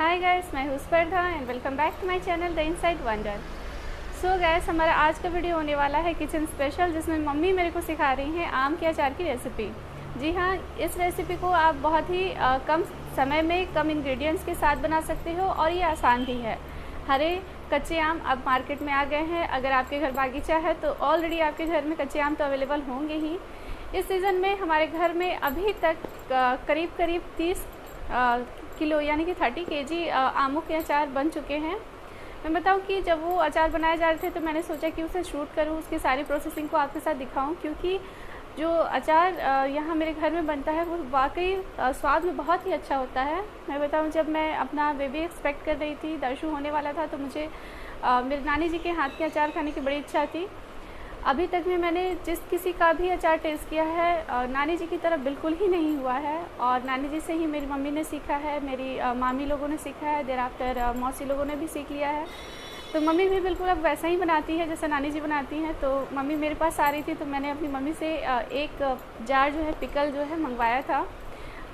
Hi guys, मैं हूँ Spardha and welcome back to my channel the inside wonder. So guys, हमारा आज का वीडियो होने वाला है किचन स्पेशल, जिसमें मम्मी मेरे को सिखा रही हैं आम के अचार की रेसिपी। जी हाँ, इस रेसिपी को आप बहुत ही कम समय में कम इंग्रेडिएंट्स के साथ बना सकते हो और ये आसान भी है। हरे कच्चे आम अब मार्केट में आ गए हैं। अगर आपके घर बागीचा है तो ऑलरेडी आपके घर में कच्चे आम तो अवेलेबल होंगे ही। इस सीज़न में हमारे घर में अभी तक करीब करीब 30 किलो यानी कि 30 केजी आमों के अचार बन चुके हैं। मैं बताऊं कि जब वो अचार बनाए जा रहे थे तो मैंने सोचा कि उसे शूट करूं, उसकी सारी प्रोसेसिंग को आपके साथ दिखाऊं, क्योंकि जो अचार यहाँ मेरे घर में बनता है वो वाकई स्वाद में बहुत ही अच्छा होता है। मैं बताऊं, जब मैं अपना बेबी एक्सपेक्ट कर रही थी, दर्शु होने वाला था, तो मुझे मेरे नानी जी के हाथ के अचार खाने की बड़ी इच्छा थी। अभी तक में मैंने जिस किसी का भी अचार टेस्ट किया है, नानी जी की तरह बिल्कुल ही नहीं हुआ है। और नानी जी से ही मेरी मम्मी ने सीखा है, मेरी मामी लोगों ने सीखा है, देर आफ्टर मौसी लोगों ने भी सीख लिया है। तो मम्मी भी बिल्कुल अब वैसा ही बनाती है जैसा नानी जी बनाती हैं। तो मम्मी मेरे पास आ रही थी तो मैंने अपनी मम्मी से एक जार जो है पिकल जो है मंगवाया था।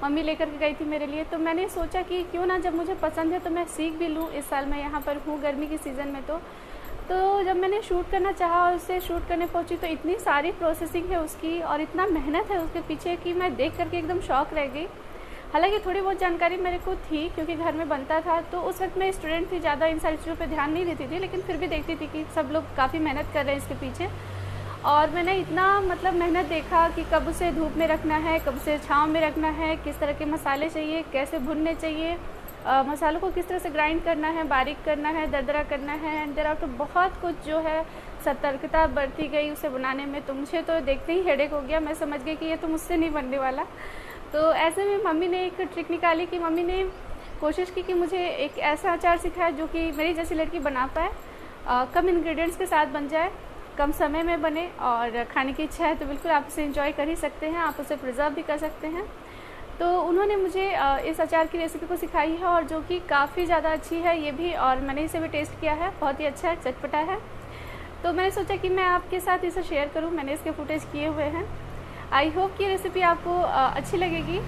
मम्मी लेकर के गई थी मेरे लिए। तो मैंने सोचा कि क्यों ना, जब मुझे पसंद है तो मैं सीख भी लूँ। इस साल मैं यहाँ पर हूँ गर्मी की सीज़न में। तो जब मैंने शूट करना चाहा और उसे शूट करने पहुंची तो इतनी सारी प्रोसेसिंग है उसकी और इतना मेहनत है उसके पीछे कि मैं देख करके एकदम शॉक रह गई। हालांकि थोड़ी बहुत जानकारी मेरे को थी क्योंकि घर में बनता था, तो उस वक्त मैं स्टूडेंट थी, ज़्यादा इन सारी चीज़ों पे ध्यान नहीं देती थी, लेकिन फिर भी देखती थी कि सब लोग काफ़ी मेहनत कर रहे हैं इसके पीछे। और मैंने इतना मेहनत देखा कि कब उसे धूप में रखना है, कब उसे छाँव में रखना है, किस तरह के मसाले चाहिए, कैसे भुनने चाहिए, मसालों को किस तरह से ग्राइंड करना है, बारीक करना है, दरदरा करना है। एंड देयर आफ्टर बहुत कुछ जो है सतर्कता बरती गई उसे बनाने में। तो मुझे तो देखते ही हेडेक हो गया। मैं समझ गई कि ये तो मुझसे नहीं बनने वाला। तो ऐसे में मम्मी ने एक ट्रिक निकाली कि मम्मी ने कोशिश की कि मुझे एक ऐसा अचार सिखाया जो कि मेरी जैसी लड़की बना पाए, कम इंग्रेडिएंट्स के साथ बन जाए, कम समय में बने, और खाने की इच्छा है तो बिल्कुल आप उसे एंजॉय कर ही सकते हैं, आप उसे प्रिजर्व भी कर सकते हैं। तो उन्होंने मुझे इस अचार की रेसिपी को सिखाई है, और जो कि काफ़ी ज़्यादा अच्छी है ये भी, और मैंने इसे भी टेस्ट किया है, बहुत ही अच्छा है, चटपटा है। तो मैंने सोचा कि मैं आपके साथ इसे शेयर करूं। मैंने इसके फुटेज किए हुए हैं। आई होप कि रेसिपी आपको अच्छी लगेगी।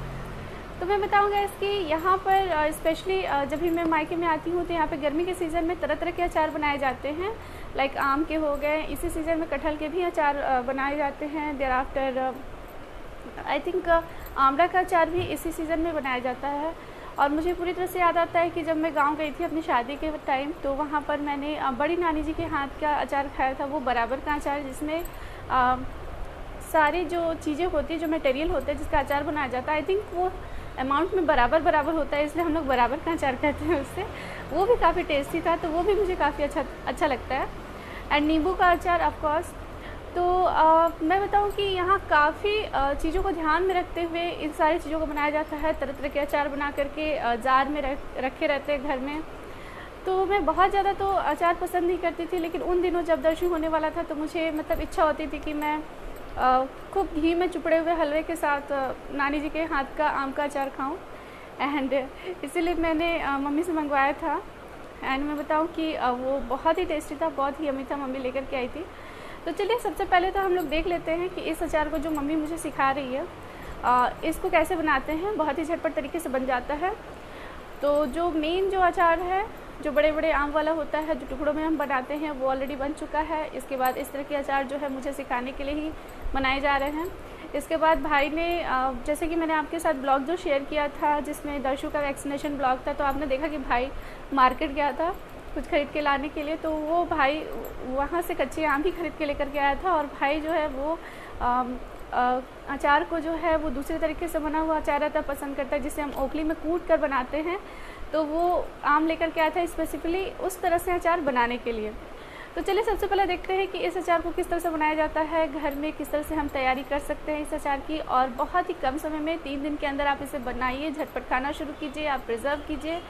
तो मैं बताऊंगा इसकी यहाँ पर स्पेशली जब भी मैं मायके में आती हूँ तो यहाँ पे गर्मी के सीज़न में तरह तरह के अचार बनाए जाते हैं। लाइक आम के हो गए, इसी सीज़न में कटहल के भी अचार बनाए जाते हैं। देयर आफ्टर आई थिंक आमला का अचार भी इसी सीज़न में बनाया जाता है। और मुझे पूरी तरह से याद आता है कि जब मैं गांव गई थी अपनी शादी के टाइम, तो वहाँ पर मैंने बड़ी नानी जी के हाथ का अचार खाया था। वो बराबर का अचार, जिसमें सारी जो चीज़ें होती है, जो मटेरियल होता है जिसका अचार बनाया जाता है, आई थिंक वो अमाउंट में बराबर बराबर होता है, इसलिए हम लोग बराबर का अचार कहते हैं उससे। वो भी काफ़ी टेस्टी था, तो वो भी मुझे काफ़ी अच्छा लगता है। एंड नींबू का अचार ऑफकोर्स। तो मैं बताऊं कि यहाँ काफ़ी चीज़ों को ध्यान में रखते हुए इन सारी चीज़ों को बनाया जाता है। तरह तरह के अचार बना करके जार में रखे रहते हैं घर में। तो मैं बहुत ज़्यादा तो अचार पसंद नहीं करती थी, लेकिन उन दिनों जब दर्शन होने वाला था तो मुझे इच्छा होती थी कि मैं खूब घी में चुपड़े हुए हलवे के साथ नानी जी के हाथ का आम का अचार खाऊं। एंड इसीलिए मैंने मम्मी से मंगवाया था। एंड मैं बताऊं कि वो बहुत ही टेस्टी था, बहुत ही यम्मी था। मम्मी लेकर के आई थी। तो चलिए सबसे पहले तो हम लोग देख लेते हैं कि इस अचार को जो मम्मी मुझे सिखा रही है इसको कैसे बनाते हैं। बहुत ही झटपट तरीके से बन जाता है। तो जो मेन जो अचार है, जो बड़े बड़े आम वाला होता है, जो टुकड़ों में हम बनाते हैं, वो ऑलरेडी बन चुका है। इसके बाद इस तरह के अचार जो है मुझे सिखाने के लिए ही बनाए जा रहे हैं। इसके बाद भाई ने जैसे कि मैंने आपके साथ ब्लॉग जो शेयर किया था जिसमें दर्शु का वैक्सीनेशन ब्लॉग था, तो आपने देखा कि भाई मार्केट गया था कुछ खरीद के लाने के लिए। तो वो भाई वहाँ से कच्चे आम ही खरीद के लेकर के आया था। और भाई जो है वो अचार को जो है वो दूसरे तरीके से बना हुआ अचार रहता पसंद करता है, जिसे हम ओखली में कूट कर बनाते हैं। तो वो आम लेकर के आया था स्पेसिफिकली उस तरह से अचार बनाने के लिए। तो चलिए सबसे पहले देखते हैं कि इस अचार को किस तरह से बनाया जाता है, घर में किस तरह से हम तैयारी कर सकते हैं इस अचार की। और बहुत ही कम समय में 3 दिन के अंदर आप इसे बनाइए, झटपट खाना शुरू कीजिए, आप प्रिजर्व कीजिए,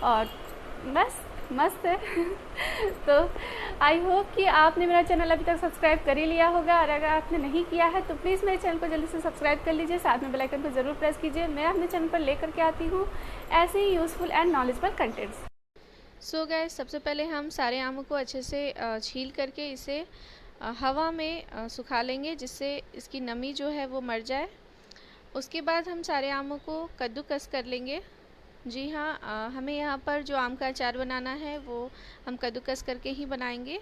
और बस मस्त है। तो आई होप कि आपने मेरा चैनल अभी तक सब्सक्राइब कर ही लिया होगा, और अगर आपने नहीं किया है तो प्लीज़ मेरे चैनल को जल्दी से सब्सक्राइब कर लीजिए, साथ में बेल आइकन को ज़रूर प्रेस कीजिए। मैं अपने चैनल पर लेकर के आती हूँ ऐसे ही useful and knowledgeable contents. So guys, सबसे पहले हम सारे आमों को अच्छे से छील करके इसे हवा में सुखा लेंगे, जिससे इसकी नमी जो है वो मर जाए। उसके बाद हम सारे आमों को कद्दूकस कर लेंगे। जी हाँ, हमें यहाँ पर जो आम का अचार बनाना है वो हम कद्दूकस करके ही बनाएंगे।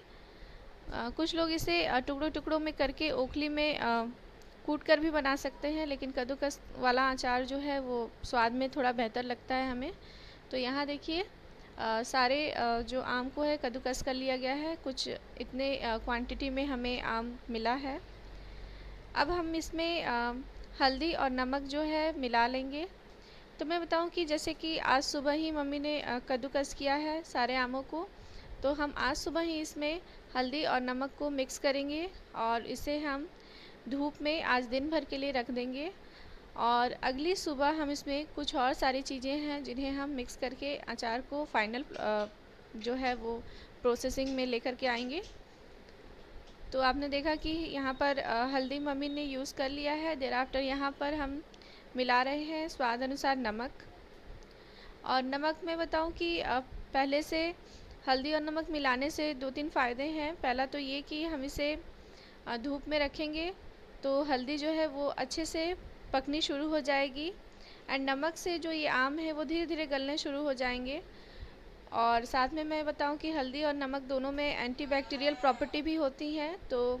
कुछ लोग इसे टुकड़ों टुकड़ों में करके ओखली में कूट कर भी बना सकते हैं, लेकिन कद्दूकस वाला अचार जो है वो स्वाद में थोड़ा बेहतर लगता है हमें। तो यहाँ देखिए सारे जो आम को है कद्दूकस कर लिया गया है। कुछ इतने क्वांटिटी में हमें आम मिला है। अब हम इसमें हल्दी और नमक जो है मिला लेंगे। तो मैं बताऊं कि जैसे कि आज सुबह ही मम्मी ने कद्दूकस किया है सारे आमों को, तो हम आज सुबह ही इसमें हल्दी और नमक को मिक्स करेंगे और इसे हम धूप में आज दिन भर के लिए रख देंगे। और अगली सुबह हम इसमें कुछ और सारी चीज़ें हैं जिन्हें हम मिक्स करके अचार को फाइनल जो है वो प्रोसेसिंग में लेकर के आएंगे। तो आपने देखा कि यहाँ पर हल्दी मम्मी ने यूज़ कर लिया है। देर आफ्टर यहाँ पर हम मिला रहे हैं स्वाद अनुसार नमक। और नमक मैं बताऊँ कि पहले से हल्दी और नमक मिलाने से 2-3 फ़ायदे हैं। पहला तो ये कि हम इसे धूप में रखेंगे तो हल्दी जो है वो अच्छे से पकनी शुरू हो जाएगी, एंड नमक से जो ये आम है वो धीरे धीरे गलने शुरू हो जाएंगे। और साथ में मैं बताऊं कि हल्दी और नमक दोनों में एंटीबैक्टीरियल प्रॉपर्टी भी होती हैं, तो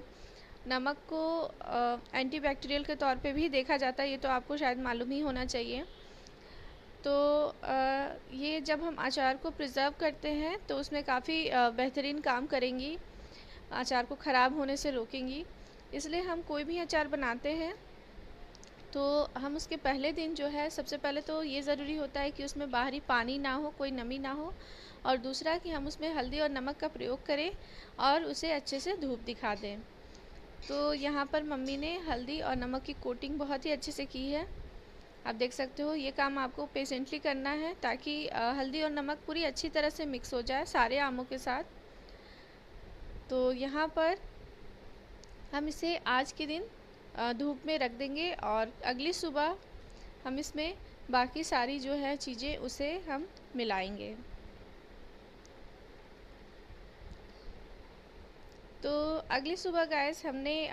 नमक को एंटीबैक्टीरियल के तौर पे भी देखा जाता है। ये तो आपको शायद मालूम ही होना चाहिए। तो ये जब हम अचार को प्रिज़र्व करते हैं तो उसमें काफ़ी बेहतरीन काम करेंगी, अचार को ख़राब होने से रोकेंगी। इसलिए हम कोई भी अचार बनाते हैं तो हम उसके पहले दिन जो है सबसे पहले तो ये ज़रूरी होता है कि उसमें बाहरी पानी ना हो, कोई नमी ना हो, और दूसरा कि हम उसमें हल्दी और नमक का प्रयोग करें और उसे अच्छे से धूप दिखा दें। तो यहाँ पर मम्मी ने हल्दी और नमक की कोटिंग बहुत ही अच्छे से की है। आप देख सकते हो ये काम आपको पेशेंटली करना है ताकि हल्दी और नमक पूरी अच्छी तरह से मिक्स हो जाए सारे आमों के साथ। तो यहाँ पर हम इसे आज के दिन धूप में रख देंगे और अगली सुबह हम इसमें बाकी सारी जो है चीज़ें उसे हम मिलाएंगे। तो अगली सुबह गाइस हमने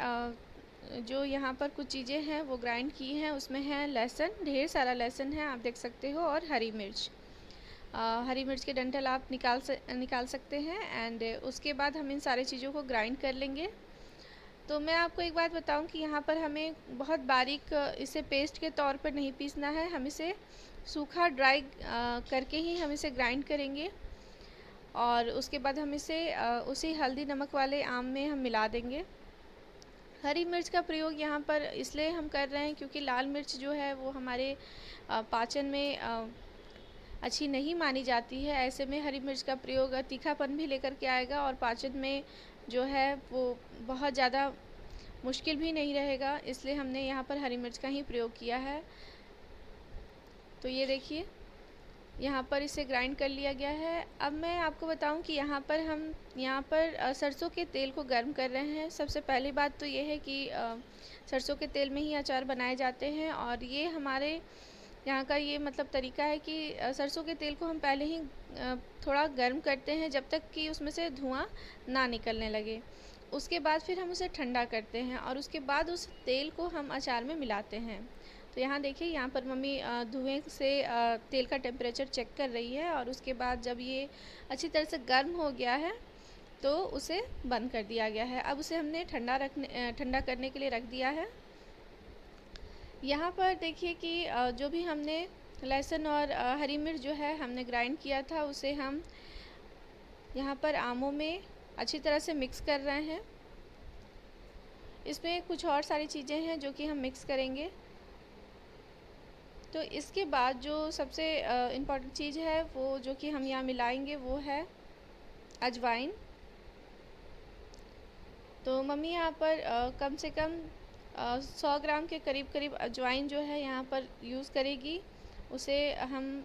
जो यहाँ पर कुछ चीज़ें हैं वो ग्राइंड की हैं। उसमें है लहसुन, ढेर सारा लहसुन है आप देख सकते हो, और हरी मिर्च। हरी मिर्च के डंठल आप निकाल सकते हैं। एंड उसके बाद हम इन सारी चीज़ों को ग्राइंड कर लेंगे। तो मैं आपको एक बात बताऊं कि यहाँ पर हमें बहुत बारीक इसे पेस्ट के तौर पर नहीं पीसना है, हम इसे सूखा ड्राई करके ही हम इसे ग्राइंड करेंगे। और उसके बाद हम इसे उसी हल्दी नमक वाले आम में हम मिला देंगे। हरी मिर्च का प्रयोग यहाँ पर इसलिए हम कर रहे हैं क्योंकि लाल मिर्च जो है वो हमारे पाचन में अच्छी नहीं मानी जाती है। ऐसे में हरी मिर्च का प्रयोग तीखापन भी लेकर के आएगा और पाचन में जो है वो बहुत ज़्यादा मुश्किल भी नहीं रहेगा, इसलिए हमने यहाँ पर हरी मिर्च का ही प्रयोग किया है। तो ये देखिए यहाँ पर इसे ग्राइंड कर लिया गया है। अब मैं आपको बताऊं कि यहाँ पर सरसों के तेल को गर्म कर रहे हैं। सबसे पहली बात तो ये है कि सरसों के तेल में ही अचार बनाए जाते हैं, और ये हमारे यहाँ का ये मतलब तरीका है कि सरसों के तेल को हम पहले ही थोड़ा गर्म करते हैं जब तक कि उसमें से धुआं ना निकलने लगे। उसके बाद फिर हम उसे ठंडा करते हैं और उसके बाद उस तेल को हम अचार में मिलाते हैं। तो यहाँ देखिए यहाँ पर मम्मी धुएं से तेल का टेम्परेचर चेक कर रही है, और उसके बाद जब ये अच्छी तरह से गर्म हो गया है तो उसे बंद कर दिया गया है। अब उसे हमने ठंडा करने के लिए रख दिया है। यहाँ पर देखिए कि जो भी हमने लहसुन और हरी मिर्च जो है हमने ग्राइंड किया था उसे हम यहाँ पर आमों में अच्छी तरह से मिक्स कर रहे हैं। इसमें कुछ और सारी चीज़ें हैं जो कि हम मिक्स करेंगे। तो इसके बाद जो सबसे इम्पॉर्टेंट चीज़ है वो जो कि हम यहाँ मिलाएंगे वो है अजवाइन। तो मम्मी यहाँ पर कम से कम 100 ग्राम के करीब अजवाइन जो है यहाँ पर यूज़ करेगी। उसे हम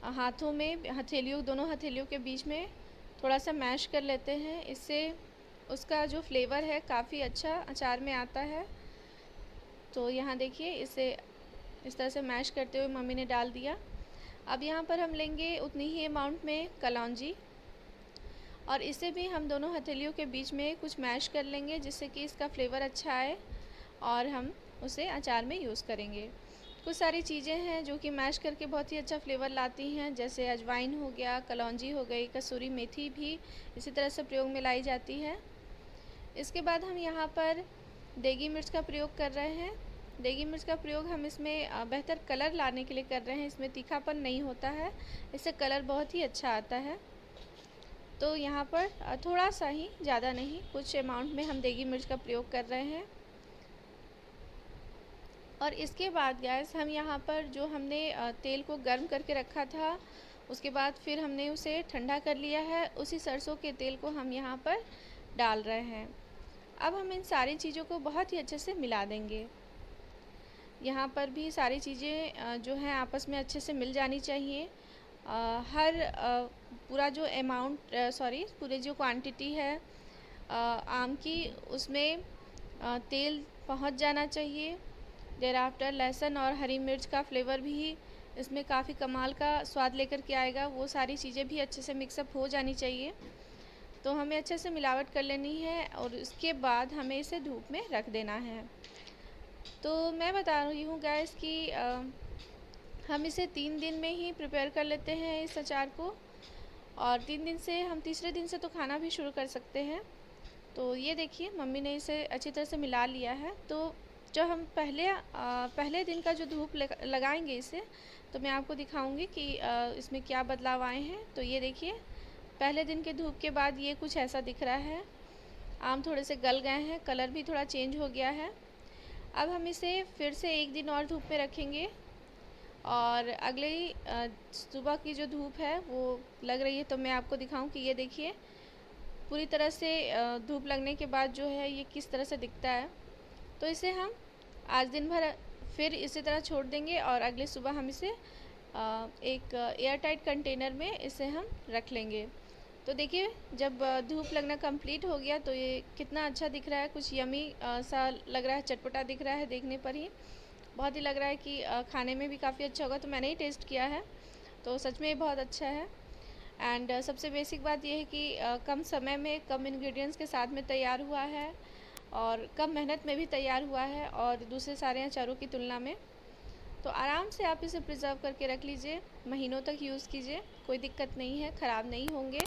हाथों में दोनों हथेलियों के बीच में थोड़ा सा मैश कर लेते हैं। इससे उसका जो फ्लेवर है काफ़ी अच्छा अचार में आता है। तो यहाँ देखिए इसे इस तरह से मैश करते हुए मम्मी ने डाल दिया। अब यहाँ पर हम लेंगे उतनी ही अमाउंट में कलौंजी, और इसे भी हम दोनों हथेलियों के बीच में कुछ मैश कर लेंगे जिससे कि इसका फ्लेवर अच्छा आए और हम उसे अचार में यूज़ करेंगे। कुछ सारी चीज़ें हैं जो कि मैश करके बहुत ही अच्छा फ्लेवर लाती हैं, जैसे अजवाइन हो गया, कलौंजी हो गई, कसूरी मेथी भी इसी तरह से प्रयोग में लाई जाती है। इसके बाद हम यहाँ पर देगी मिर्च का प्रयोग कर रहे हैं। देगी मिर्च का प्रयोग हम इसमें बेहतर कलर लाने के लिए कर रहे हैं। इसमें तीखापन नहीं होता है, इससे कलर बहुत ही अच्छा आता है। तो यहाँ पर थोड़ा सा ही, ज़्यादा नहीं, कुछ अमाउंट में हम देगी मिर्च का प्रयोग कर रहे हैं। और इसके बाद गैस हम यहाँ पर जो हमने तेल को गर्म करके रखा था, उसके बाद फिर हमने उसे ठंडा कर लिया है। उसी सरसों के तेल को हम यहाँ पर डाल रहे हैं। अब हम इन सारी चीज़ों को बहुत ही अच्छे से मिला देंगे। यहाँ पर भी सारी चीज़ें जो हैं आपस में अच्छे से मिल जानी चाहिए। पूरा जो अमाउंट पूरी जो क्वांटिटी है आम की, उसमें तेल पहुँच जाना चाहिए। देर आफ्टर लहसुन और हरी मिर्च का फ्लेवर भी इसमें काफ़ी कमाल का स्वाद लेकर के आएगा। वो सारी चीज़ें भी अच्छे से मिक्सअप हो जानी चाहिए। तो हमें अच्छे से मिलावट कर लेनी है और उसके बाद हमें इसे धूप में रख देना है। तो मैं बता रही हूँ गैस कि हम इसे 3 दिन में ही प्रिपेयर कर लेते हैं इस अचार को, और 3 दिन से हम तीसरे दिन से तो खाना भी शुरू कर सकते हैं। तो ये देखिए मम्मी ने इसे अच्छी तरह से मिला लिया है। तो जब हम पहले दिन का जो धूप लगाएंगे इसे, तो मैं आपको दिखाऊंगी कि इसमें क्या बदलाव आए हैं। तो ये देखिए पहले दिन के धूप के बाद ये कुछ ऐसा दिख रहा है। आम थोड़े से गल गए हैं, कलर भी थोड़ा चेंज हो गया है। अब हम इसे फिर से 1 दिन और धूप में रखेंगे, और अगले ही सुबह की जो धूप है वो लग रही है, तो मैं आपको दिखाऊं कि ये देखिए पूरी तरह से धूप लगने के बाद जो है ये किस तरह से दिखता है। तो इसे हम आज दिन भर फिर इसी तरह छोड़ देंगे, और अगले सुबह हम इसे एक एयर टाइट कंटेनर में इसे हम रख लेंगे। तो देखिए जब धूप लगना कंप्लीट हो गया तो ये कितना अच्छा दिख रहा है, कुछ यमी सा लग रहा है, चटपटा दिख रहा है देखने पर ही। बहुत ही लग रहा है कि खाने में भी काफ़ी अच्छा होगा। तो मैंने ही टेस्ट किया है, तो सच में बहुत अच्छा है। एंड सबसे बेसिक बात यह है कि कम समय में कम इंग्रेडिएंट्स के साथ में तैयार हुआ है, और कम मेहनत में भी तैयार हुआ है और दूसरे सारे अचारों की तुलना में। तो आराम से आप इसे प्रिजर्व करके रख लीजिए, महीनों तक यूज़ कीजिए, कोई दिक्कत नहीं है, ख़राब नहीं होंगे।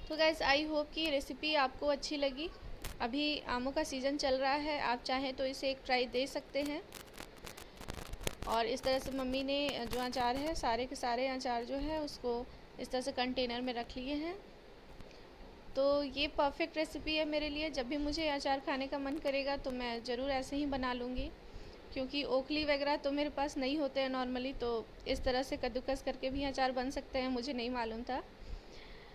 तो गाइज़ आई होप कि रेसिपी आपको अच्छी लगी। अभी आमों का सीज़न चल रहा है, आप चाहें तो इसे एक ट्राई दे सकते हैं। और इस तरह से मम्मी ने जो अचार है, सारे के सारे अचार जो है उसको इस तरह से कंटेनर में रख लिए हैं। तो ये परफेक्ट रेसिपी है मेरे लिए। जब भी मुझे अचार खाने का मन करेगा तो मैं ज़रूर ऐसे ही बना लूँगी, क्योंकि ओखली वगैरह तो मेरे पास नहीं होते हैं नॉर्मली। तो इस तरह से कद्दूकस करके भी अचार बन सकते हैं, मुझे नहीं मालूम था।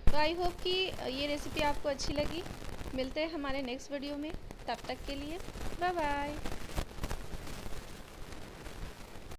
तो आई होप कि ये रेसिपी आपको अच्छी लगी। मिलते हैं हमारे नेक्स्ट वीडियो में, तब तक के लिए बाय बाय।